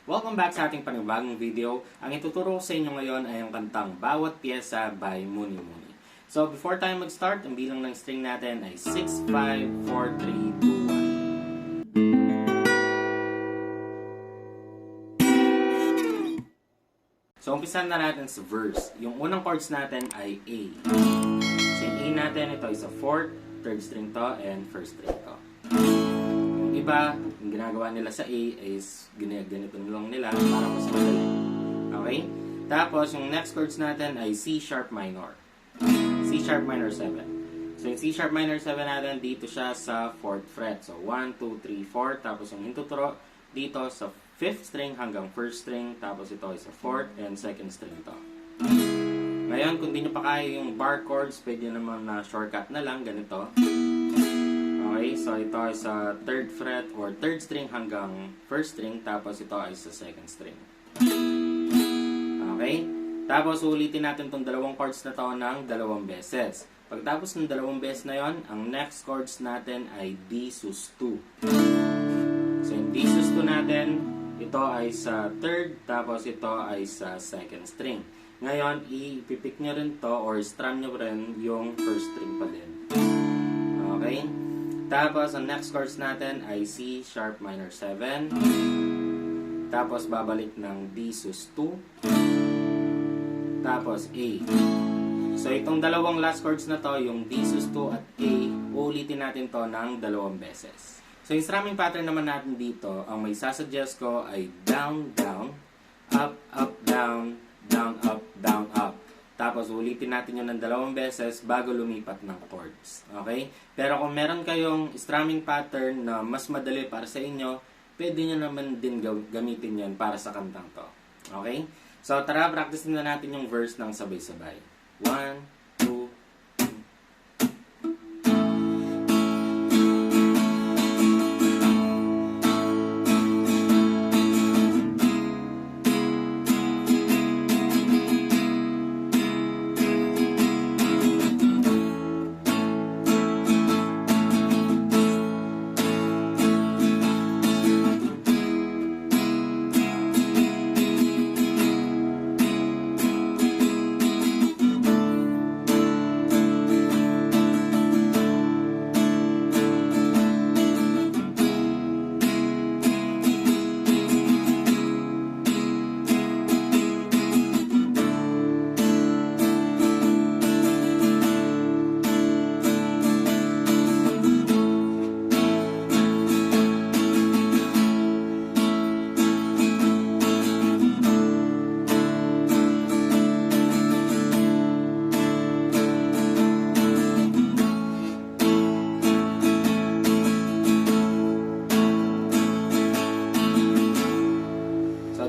Welcome back sa ating panibagong video. Ang ituturo ko sa inyo ngayon ay ang kantang Bawat Piyesa by Muni Muni. So before tayo mag-start, ang bilang ng string natin ay 6, 5, 4, 3, 2, 1. So umpisan na natin sa verse. Yung unang chords natin ay A. So yung A natin, ito ay sa 4th, 3rd string to, and 1st string to. Iba, yung ginagawa nila sa A is ganito lang nila para mas madali. Okay? Tapos, yung next chords natin ay C sharp minor. C sharp minor 7. So, yung C sharp minor 7 natin, dito siya sa 4th fret. So, 1, 2, 3, 4. Tapos, yung intuturo, dito sa 5th string hanggang 1st string. Tapos, ito ay sa 4th and 2nd string to. Ngayon, kung di nyo pa kaya yung bar chords, pwede naman na shortcut na lang, ganito. Okay, so ito ay sa 3rd fret or 3rd string hanggang 1st string, tapos ito ay sa 2nd string. Okay? Tapos ulitin natin itong dalawang chords na to ng dalawang beses. Pagtapos ng dalawang beses na yon, ang next chords natin ay D sus 2. So yung D sus 2 natin, ito ay sa 3rd, tapos ito ay sa 2nd string. Ngayon, ipipick nyo rin to or strum nyo rin yung 1st string pa din. Okay? Tapos, ang next chords natin ay C sharp minor 7. Tapos, babalik ng D sus 2. Tapos, A. So, itong dalawang last chords na to, yung D sus 2 at A, uulitin natin to ng dalawang beses. So, yung strumming pattern naman natin dito, ang may sasuggest ko ay down, down, up, up, down, down, up, down, up. Tapos, ulitin natin yun ng dalawang beses bago lumipat ng chords. Okay? Pero kung meron kayong strumming pattern na mas madali para sa inyo, pwede nyo naman din gamitin yan para sa kantang to. Okay? So, tara, practice na natin yung verse ng sabay-sabay. 1, 2,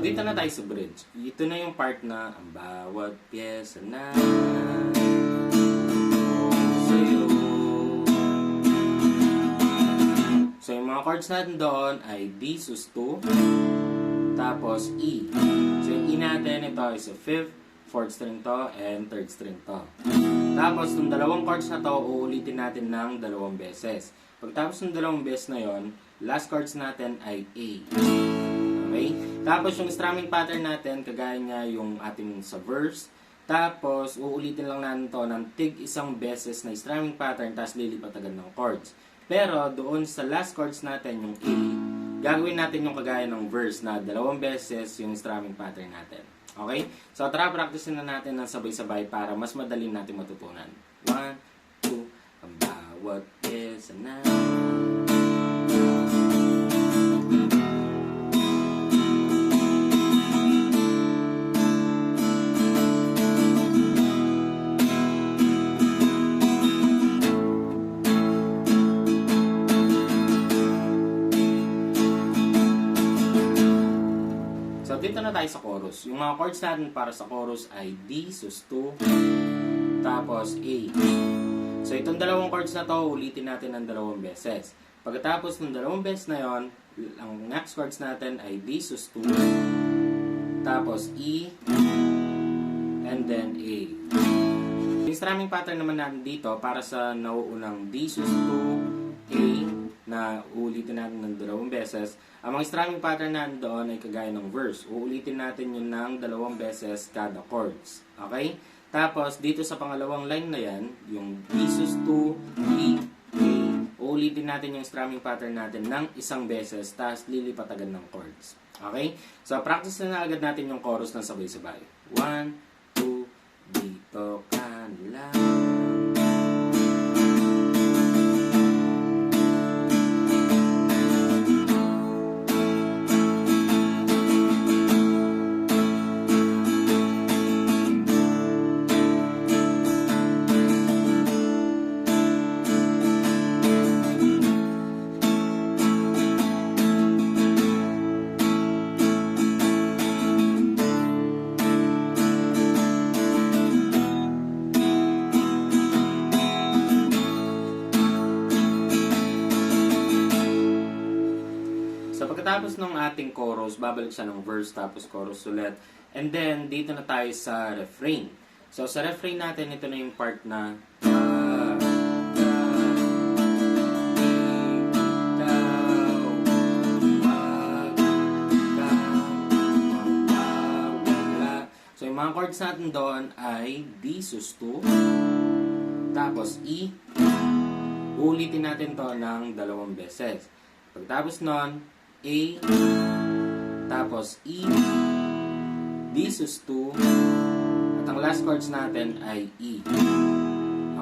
dito na tayo sa bridge. Ito na yung part na ang bawat piyesa na sa'yo. So, yung mga chords natin doon ay D sus 2, tapos E. So, yung E natin, ito ay sa 5th, 4th string to, and 3rd string to. Tapos, yung dalawang chords na to, uulitin natin ng dalawang beses. Pagtapos ng dalawang beses na yon, last chords natin ay A. Okay? Tapos yung strumming pattern natin, kagaya niya yung ating sa verse. Tapos, uulitin lang natin to ng tig-isang beses na strumming pattern, tapos lilipat agad ng chords. Pero, doon sa last chords natin, yung A, gagawin natin yung kagaya ng verse na dalawang beses yung strumming pattern natin. Okay? So, tara, practice na natin ng sabay-sabay para mas madali natin matutunan. 1, 2, ang bawat piyesa na dito na tayo sa chorus. Yung mga chords natin para sa chorus ay D sus 2, tapos A. So, itong dalawang chords na to, ulitin natin ng dalawang beses. Pagkatapos ng dalawang beses na yon, ang next chords natin ay D sus 2, tapos E, and then A. Yung strumming pattern naman natin dito, para sa nauunang D sus 2, A, na uulitin natin ng 2 beses. Ang mga strumming pattern natin doon ay kagaya ng verse. Uulitin natin yun ng 2 beses kada chords. Okay? Tapos, dito sa pangalawang line na yan, yung D sus2, E, A, uulitin natin yung strumming pattern natin ng 1 beses, tapos lilipat agad ng chords. Okay? So, practice na agad natin yung chorus ng sabay-sabay. 1, 2, dito ka lang. Pagkatapos ng ating chorus, babalik siya ng verse tapos chorus ulit. And then, dito na tayo sa refrain. So, sa refrain natin, ito na yung part na so, yung mga chords natin doon ay D sus2, tapos E. Ulitin natin to ng 2 beses. Pagkatapos nun, A, tapos E, D sus2, at ang last chords natin ay E.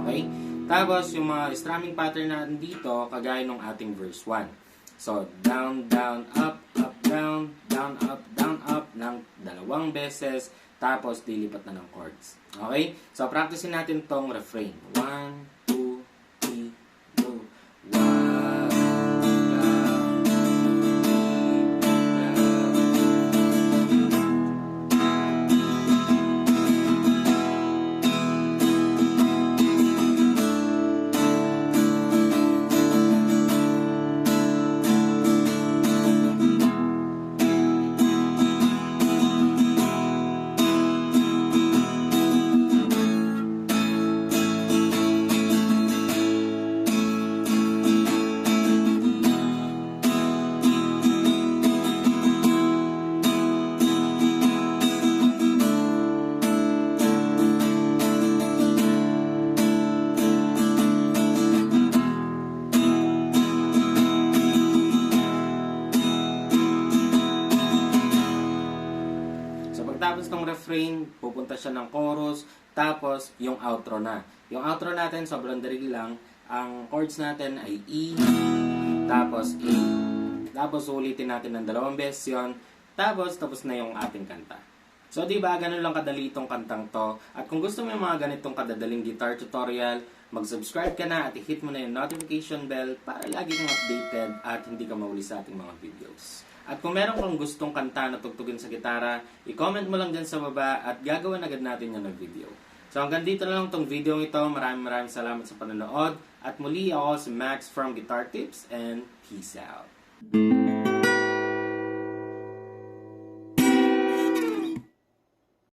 Okay? Tapos, yung mga strumming pattern natin dito, kagaya ng ating verse 1. So, down, down, up, down, up, ng 2 beses, tapos dilipat na ng chords. Okay? So, practicein natin tong refrain. 1, 2, 3, go. 1, pagkatapos ng refrain, pupunta siya ng chorus, tapos yung outro na. Yung outro natin, sobrang dali lang. Ang chords natin ay E, tapos A. Tapos ulitin natin ng 2 beses yun, tapos na yung ating kanta. So, di ba, ganun lang kadali itong kantang to. At kung gusto mo yung mga ganitong kadadaling guitar tutorial, mag-subscribe ka na at i-hit mo na yung notification bell para lagi kang updated at hindi ka mauli sa ating mga videos. At kung meron kang gustong kanta na tugtugin sa gitara, i-comment mo lang dyan sa baba at gagawin agad natin yan ng video. So hanggang dito na lang tong video ito. Maraming salamat sa panonood. At muli ako si Max from Guitar Tips and peace out.